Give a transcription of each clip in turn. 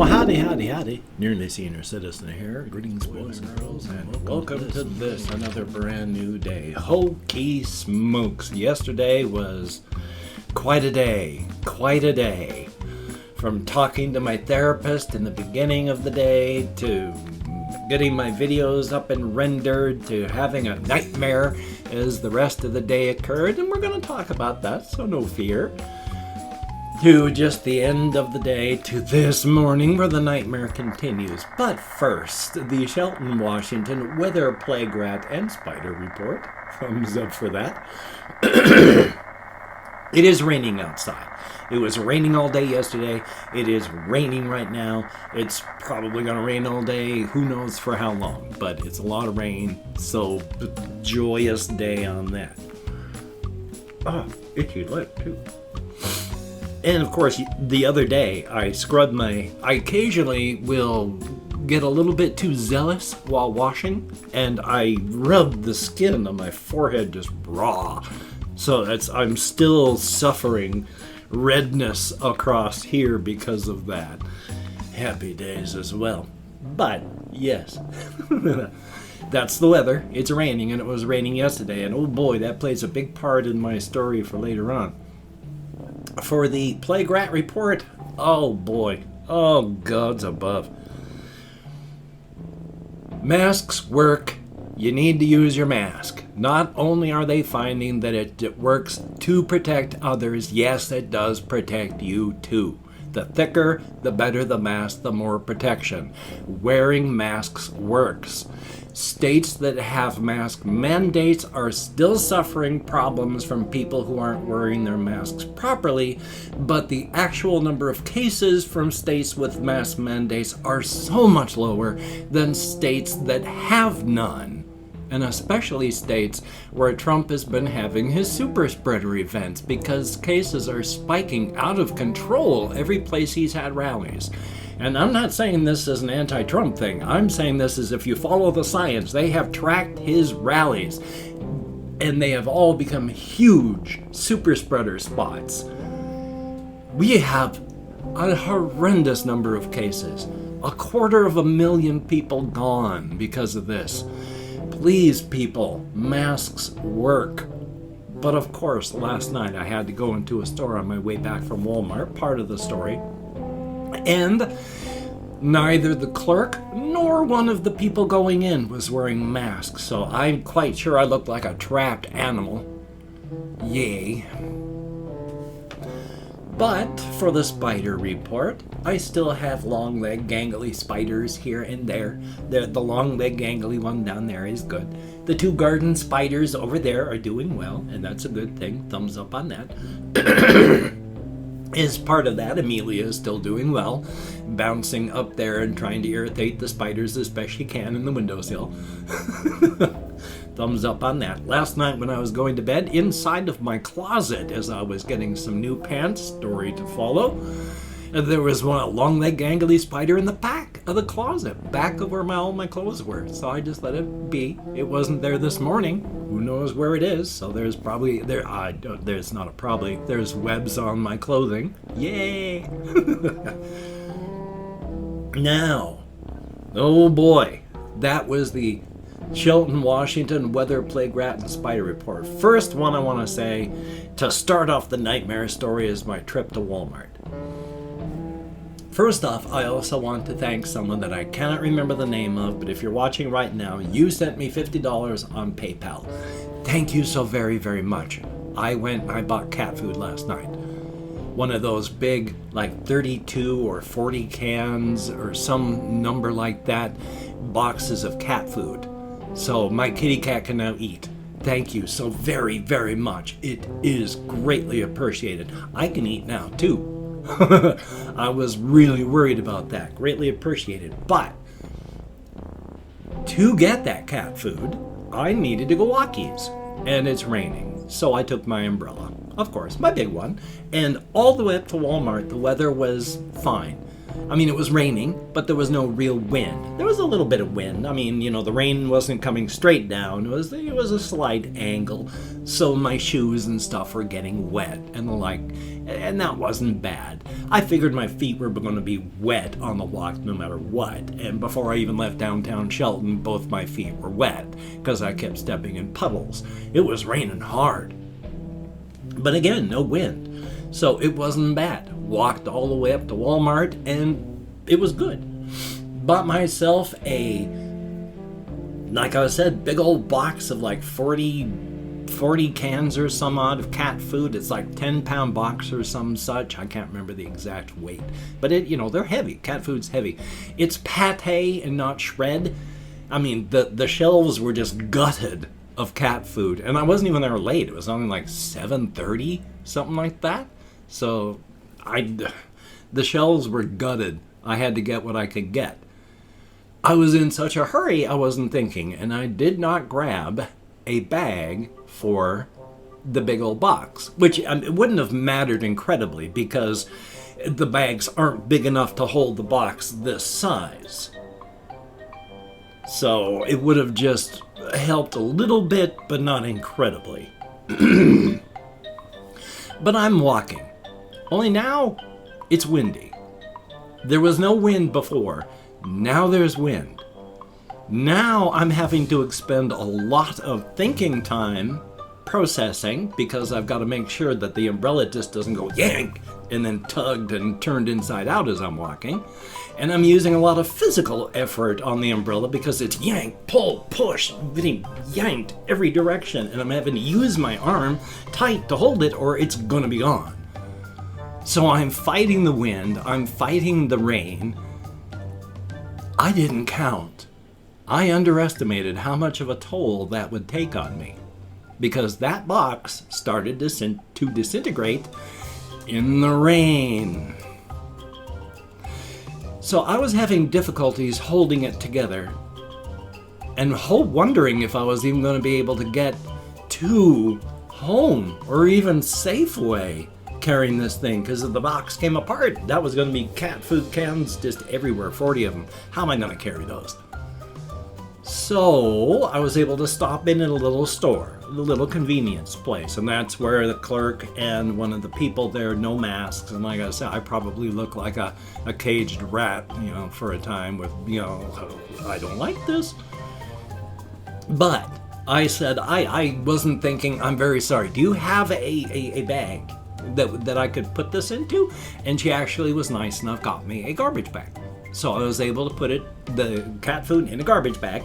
Well, howdy. Nearly Senior Citizen here. Greetings, boys and girls, and welcome to this, another brand new day. Holy smokes. Yesterday was quite a day. From talking to my therapist in the beginning of the day, to getting my videos up and rendered, to having a nightmare as the rest of the day occurred, and we're going to talk about that, so no fear. To just the end of the day, to this morning where the nightmare continues. But first, the Shelton, Washington weather, plague rat, and spider report. Thumbs up for that. It is raining outside. It was raining all day yesterday. It is raining right now. It's probably going to rain all day. Who knows for how long. But it's a lot of rain. So, joyous day on that. Oh, itchy lip too. And of course, the other day, I occasionally will get a little bit too zealous while washing, and I rub the skin on my forehead just raw. So I'm still suffering redness across here because of that. Happy days as well. But, yes, that's the weather. It's raining, and it was raining yesterday, and oh boy, that plays a big part in my story for later on. For the plague rat report, oh boy, oh gods above. Masks work. You need to use your mask. Not only are they finding that it works to protect others, yes, it does protect you too. The thicker, the better the mask, the more protection. Wearing masks works. States that have mask mandates are still suffering problems from people who aren't wearing their masks properly, but the actual number of cases from states with mask mandates are so much lower than states that have none. And especially states where Trump has been having his super spreader events because cases are spiking out of control every place he's had rallies. And I'm not saying this is an anti-Trump thing. I'm saying this is if you follow the science. They have tracked his rallies, and they have all become huge super spreader spots. We have a horrendous number of cases. 250,000 people gone because of this. Please, people, masks work. But of course, last night I had to go into a store on my way back from Walmart, part of the story. And neither the clerk nor one of the people going in was wearing masks, so I'm quite sure I looked like a trapped animal. Yay. But for the spider report, I still have long-legged gangly spiders here and there. The long-legged gangly one down there is good. The two garden spiders over there are doing well, and that's a good thing. Thumbs up on that. As part of that, Amelia is still doing well, bouncing up there and trying to irritate the spiders as best she can in the windowsill. Thumbs up on that. Last night when I was going to bed, inside of my closet, as I was getting some new pants, story to follow, there was a long-legged gangly spider in the back of the closet, back of where all my clothes were. So I just let it be. It wasn't there this morning. Who knows where it is? So there's probably there's not a probably. There's webs on my clothing. Yay! Now, oh boy, that was the Shelton, Washington weather, plague rat, and spider report. First one I want to say to start off the nightmare story is my trip to Walmart. First off, I also want to thank someone that I cannot remember the name of, but if you're watching right now, you sent me $50 on PayPal. Thank you so very, very much. I bought cat food last night. One of those big, like 32 or 40 cans or some number like that, boxes of cat food. So my kitty cat can now eat. Thank you so very, very much. It is greatly appreciated. I can eat now too. I was really worried about that. Greatly appreciated. But to get that cat food, I needed to go walkies. And it's raining. So I took my umbrella. Of course, my big one. And all the way up to Walmart, the weather was fine. I mean, it was raining, but there was no real wind. There was a little bit of wind. I mean, the rain wasn't coming straight down. It was a slight angle. So my shoes and stuff were getting wet and the like. And that wasn't bad. I figured my feet were going to be wet on the walk no matter what. And before I even left downtown Shelton, both my feet were wet because I kept stepping in puddles. It was raining hard. But again, no wind. So it wasn't bad. Walked all the way up to Walmart and it was good. Bought myself like I said, big old box of like 40 cans or some odd of cat food. It's like 10-pound box or some such. I can't remember the exact weight. But they're heavy. Cat food's heavy. It's pate and not shred. I mean, the shelves were just gutted of cat food. And I wasn't even there late. It was only like 7:30, something like that. So the shelves were gutted. I had to get what I could get. I was in such a hurry, I wasn't thinking, and I did not grab a bag for the big old box, which it wouldn't have mattered incredibly because the bags aren't big enough to hold the box this size. So it would have just helped a little bit, but not incredibly. But I'm walking. Only now, it's windy. There was no wind before. Now there's wind. Now I'm having to expend a lot of thinking time processing because I've got to make sure that the umbrella just doesn't go yank and then tugged and turned inside out as I'm walking. And I'm using a lot of physical effort on the umbrella because it's yank, pull, push, getting yanked every direction. And I'm having to use my arm tight to hold it or it's going to be gone. So I'm fighting the wind. I'm fighting the rain. I didn't count. I underestimated how much of a toll that would take on me because that box started to disintegrate in the rain. So I was having difficulties holding it together and wondering if I was even going to be able to get to home or even Safeway carrying this thing because if the box came apart, that was going to be cat food cans just everywhere, 40 of them. How am I going to carry those? So I was able to stop in a little store, a little convenience place, and that's where the clerk and one of the people there, no masks, and like I said, I probably look like a caged rat, for a time with, I don't like this. But I said, I wasn't thinking, I'm very sorry, do you have a bag that I could put this into? And she actually was nice enough, got me a garbage bag. So I was able to put the cat food in a garbage bag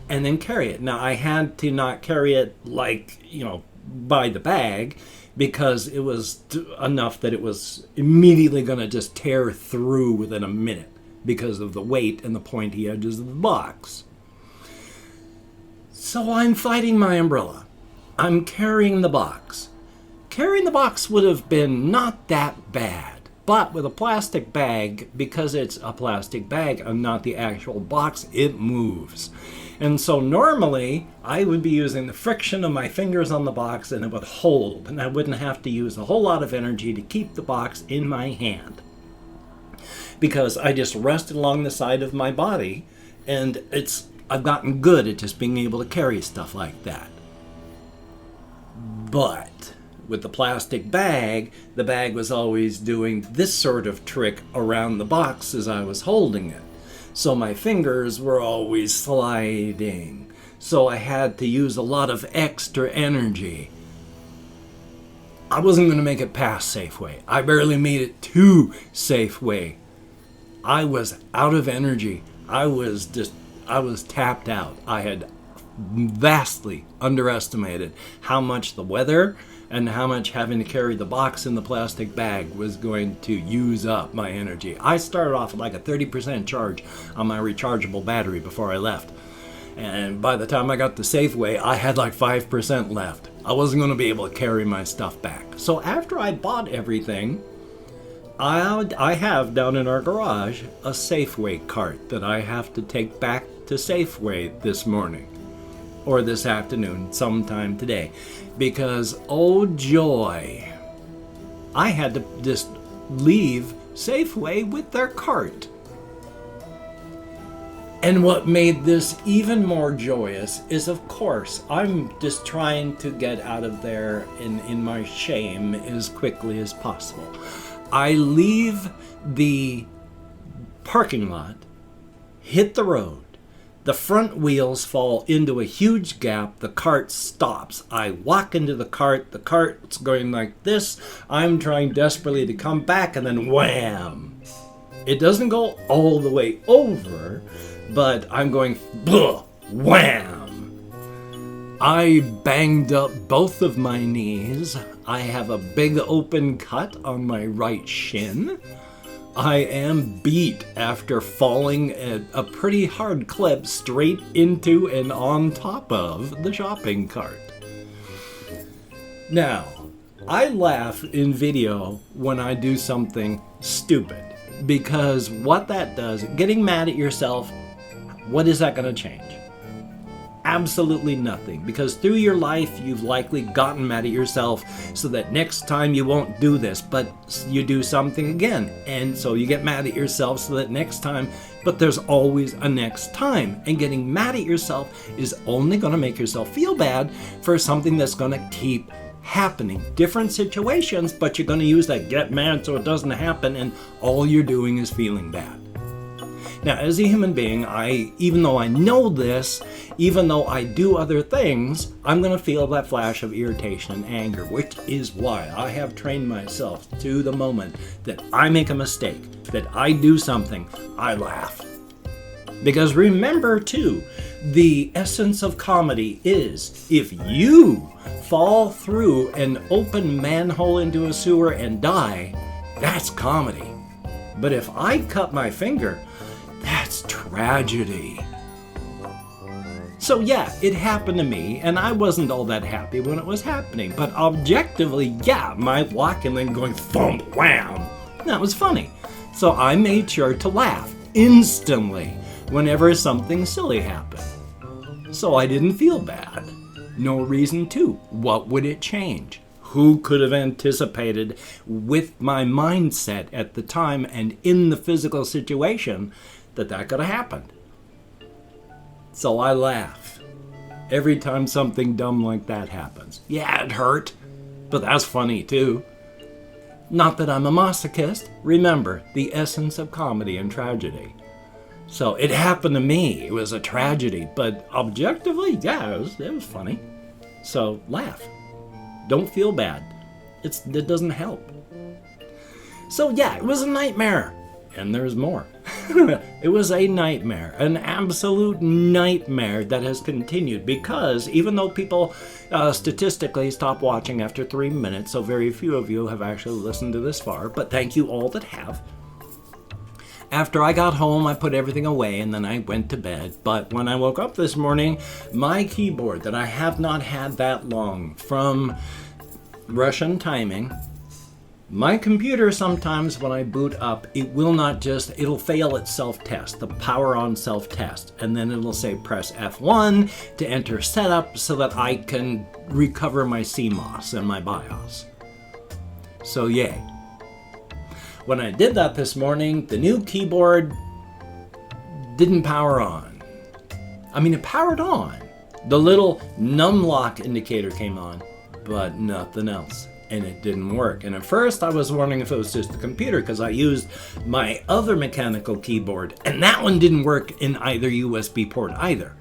and then carry it. Now I had to not carry it by the bag because it was enough that it was immediately going to just tear through within a minute because of the weight and the pointy edges of the box. So I'm fighting my umbrella. I'm carrying the box. Carrying the box would have been not that bad, but with a plastic bag, because it's a plastic bag and not the actual box, it moves. And so normally I would be using the friction of my fingers on the box and it would hold, and I wouldn't have to use a whole lot of energy to keep the box in my hand because I just rested along the side of my body, and I've gotten good at just being able to carry stuff like that. But with the plastic bag, the bag was always doing this sort of trick around the box as I was holding it. So my fingers were always sliding. So I had to use a lot of extra energy. I wasn't going to make it past Safeway. I barely made it to Safeway. I was out of energy. I was tapped out. I had vastly underestimated how much the weather and how much having to carry the box in the plastic bag was going to use up my energy. I started off with like a 30% charge on my rechargeable battery before I left. And by the time I got to Safeway, I had like 5% left. I wasn't going to be able to carry my stuff back. So after I bought everything, I have down in our garage a Safeway cart that I have to take back to Safeway this morning. Or this afternoon, sometime today. Because, oh joy, I had to just leave Safeway with their cart. And what made this even more joyous is, of course, I'm just trying to get out of there in my shame as quickly as possible. I leave the parking lot, hit the road. The front wheels fall into a huge gap. The cart stops. I walk into the cart's going like this. I'm trying desperately to come back, and then wham! It doesn't go all the way over, but I'm going blah, wham! I banged up both of my knees. I have a big open cut on my right shin. I am beat after falling at a pretty hard clip straight into and on top of the shopping cart. Now, I laugh in video when I do something stupid, because what that does, getting mad at yourself, what is that going to change? Absolutely nothing, because through your life you've likely gotten mad at yourself so that next time you won't do this, but you do something again, and so you get mad at yourself so that next time, but there's always a next time, and getting mad at yourself is only going to make yourself feel bad for something that's going to keep happening. Different situations, but you're going to use that get mad so it doesn't happen, and all you're doing is feeling bad. Now, as a human being, even though I know this, even though I do other things, I'm going to feel that flash of irritation and anger, which is why I have trained myself to the moment that I make a mistake, that I do something, I laugh. Because remember, too, the essence of comedy is if you fall through an open manhole into a sewer and die, that's comedy. But if I cut my finger, that's tragedy. So yeah, it happened to me, and I wasn't all that happy when it was happening. But objectively, yeah, my walk and then going thump, wham, that was funny. So I made sure to laugh instantly whenever something silly happened. So I didn't feel bad. No reason to. What would it change? Who could have anticipated with my mindset at the time and in the physical situation that could have happened? So I laugh every time something dumb like that happens. Yeah, it hurt, but that's funny too. Not that I'm a masochist. Remember, the essence of comedy and tragedy. So it happened to me. It was a tragedy, but objectively, yeah, it was funny. So laugh. Don't feel bad. It doesn't help. So yeah, it was a nightmare. And there's more. It was a nightmare, an absolute nightmare that has continued, because even though people statistically stop watching after 3 minutes, so very few of you have actually listened to this far, but thank you all that have. After I got home, I put everything away and then I went to bed. But when I woke up this morning, my keyboard that I have not had that long from Russian timing, my computer sometimes when I boot up, it'll fail its self-test, the power on self-test. And then it'll say press F1 to enter setup so that I can recover my CMOS and my BIOS. So yay. When I did that this morning, the new keyboard didn't power on. I mean, it powered on. The little numlock indicator came on, but nothing else. And it didn't work. And at first I was wondering if it was just the computer, because I used my other mechanical keyboard, and that one didn't work in either USB port either.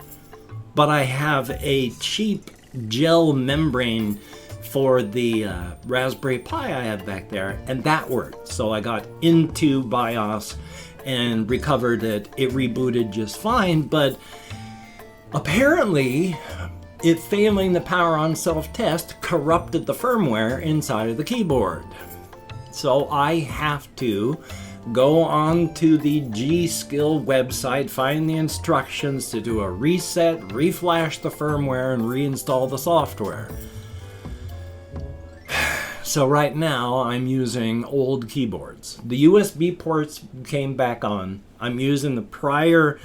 But I have a cheap gel membrane for the Raspberry Pi I had back there, and that worked. So I got into BIOS and recovered it. It rebooted just fine, but apparently it failing the power on self-test corrupted the firmware inside of the keyboard. So I have to go on to the G-Skill website, find the instructions to do a reset, reflash the firmware, and reinstall the software. So right now I'm using old keyboards. The USB ports came back on. I'm using the prior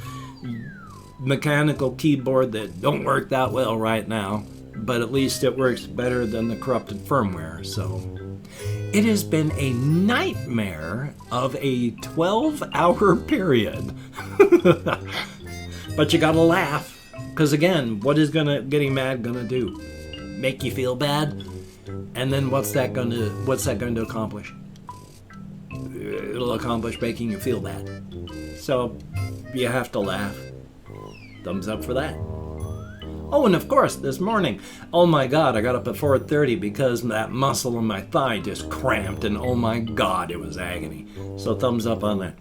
mechanical keyboard that don't work that well right now, but at least it works better than the corrupted firmware. So it has been a nightmare of a 12-hour period. But you gotta laugh, because again, what is getting mad gonna do? Make you feel bad? And then what's that going to accomplish? It'll accomplish making you feel bad. So you have to laugh. Thumbs up for that. Oh, and of course, this morning, oh my God, I got up at 4:30 because that muscle in my thigh just cramped, and oh my God, it was agony. So thumbs up on that.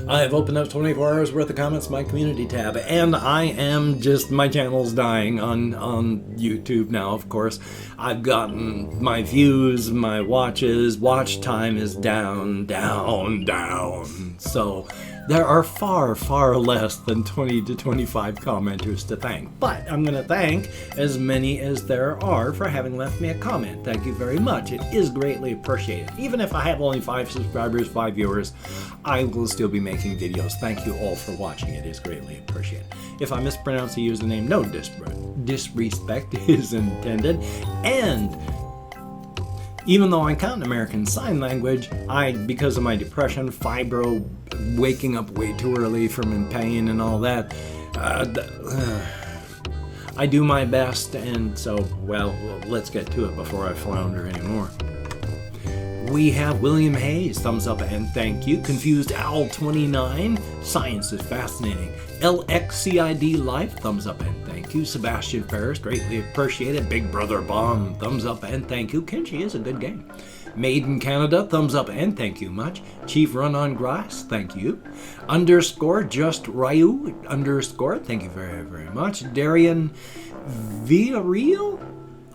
I have opened up 24 hours worth of comments in my community tab, and my channel's dying on YouTube now, of course. I've gotten my views, my watch time is down. So there are far, far less than 20 to 25 commenters to thank. But I'm going to thank as many as there are for having left me a comment. Thank you very much. It is greatly appreciated. Even if I have only 5 subscribers, 5 viewers, I will still be making videos. Thank you all for watching. It is greatly appreciated. If I mispronounce the username, no disrespect is intended. And even though I count American Sign Language, because of my depression, fibro, waking up way too early from pain and all that, I do my best, and so, well, let's get to it before I flounder anymore. We have William Hayes, thumbs up and thank you. Confused Owl 29, science is fascinating. LXCID Life, thumbs up and thank you. Sebastian Ferris, greatly appreciated. Big Brother Bomb, thumbs up and thank you. Kenshi is a good game. Made in Canada, thumbs up and thank you much. Chief Run on Grass, thank you. _ Just Ryu _ thank you very, very much. Darian Villarreal,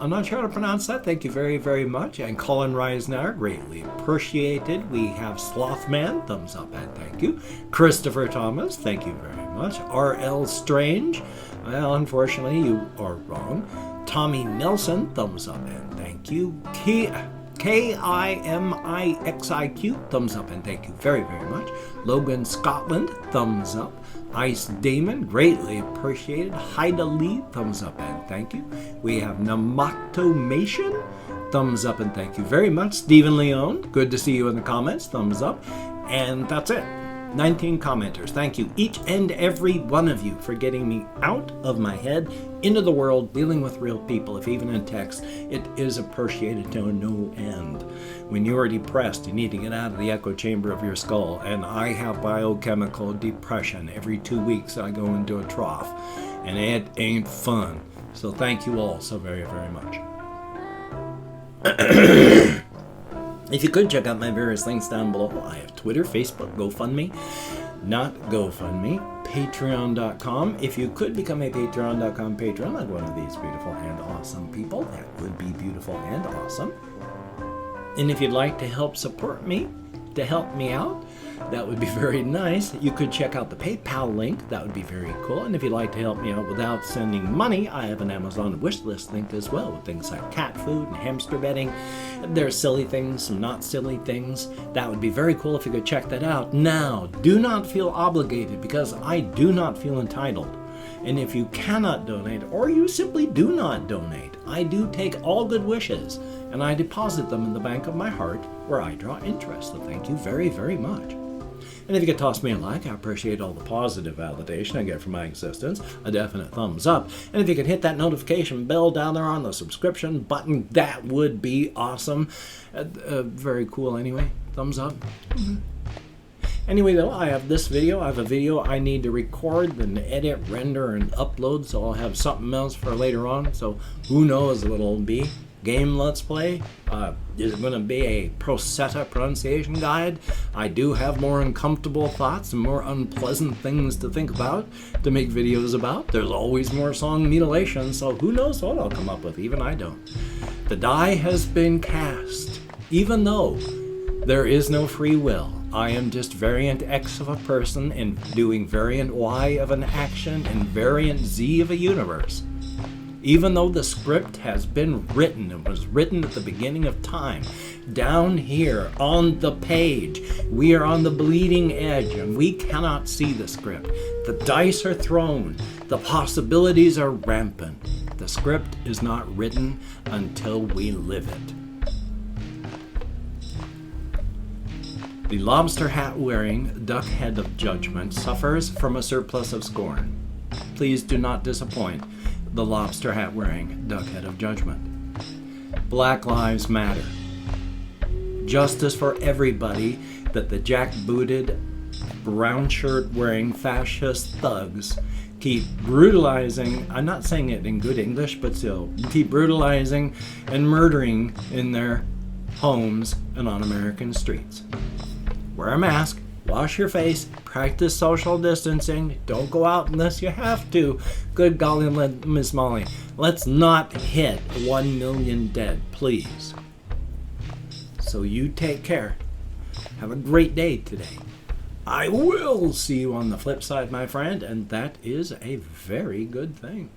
I'm not sure how to pronounce that. Thank you very, very much. And Colin Reisner, greatly appreciated. We have Slothman, thumbs up and thank you. Christopher Thomas, thank you very much. RL Strange, well, unfortunately, you are wrong. Tommy Nelson, thumbs up and thank you. KIMIXIQ, thumbs up and thank you very, very much. Logan Scotland, thumbs up. Ice Damon, greatly appreciated. Haida Lee, thumbs up and thank you. We have Namatomation, thumbs up and thank you very much. Stephen Leone, good to see you in the comments, thumbs up. And that's it. 19 commenters. Thank you, each and every one of you, for getting me out of my head, into the world, dealing with real people. If even in text, it is appreciated to no end. When you are depressed, you need to get out of the echo chamber of your skull. And I have biochemical depression. Every 2 weeks I go into a trough, and it ain't fun. So thank you all so very, very much. If you could check out my various links down below, I have Twitter, Facebook, GoFundMe, not GoFundMe, Patreon.com. If you could become a Patreon.com patron like one of these beautiful and awesome people, that would be beautiful and awesome. And if you'd like to help support me, to help me out, that would be very nice. You could check out the PayPal link. That would be very cool. And if you'd like to help me out without sending money, I have an Amazon wishlist link as well, with things like cat food and hamster bedding. There's silly things, some not silly things. That would be very cool if you could check that out. Now, do not feel obligated, because I do not feel entitled. And if you cannot donate, or you simply do not donate, I do take all good wishes, and I deposit them in the bank of my heart, where I draw interest. So thank you very, very much. And if you could toss me a like, I appreciate all the positive validation I get from my existence. A definite thumbs up. And if you could hit that notification bell down there on the subscription button, that would be awesome. Very cool anyway. Thumbs up. Anyway, though, I have this video. I have a video I need to record, then edit, render, and upload, so I'll have something else for later on. So who knows what it'll be. Game Let's Play. Is it going to be a Prosetta pronunciation guide? I do have more uncomfortable thoughts and more unpleasant things to think about, to make videos about. There's always more song mutilation, so who knows what I'll come up with. Even I don't. The die has been cast. Even though there is no free will, I am just variant X of a person and doing variant Y of an action and variant Z of a universe. Even though the script has been written, it was written at the beginning of time, down here on the page, we are on the bleeding edge and we cannot see the script. The dice are thrown, the possibilities are rampant. The script is not written until we live it. The lobster hat wearing duck head of judgment suffers from a surplus of scorn. Please do not disappoint the lobster hat wearing duck head of judgment. Black Lives Matter. Justice for everybody that the jackbooted, brown shirt wearing fascist thugs keep brutalizing. I'm not saying it in good English, but still, keep brutalizing and murdering in their homes and on American streets. Wear a mask, wash your face, practice social distancing, don't go out unless you have to. Good golly, Miss Molly, let's not hit 1 million dead, please. So you take care. Have a great day today. I will see you on the flip side, my friend, and that is a very good thing.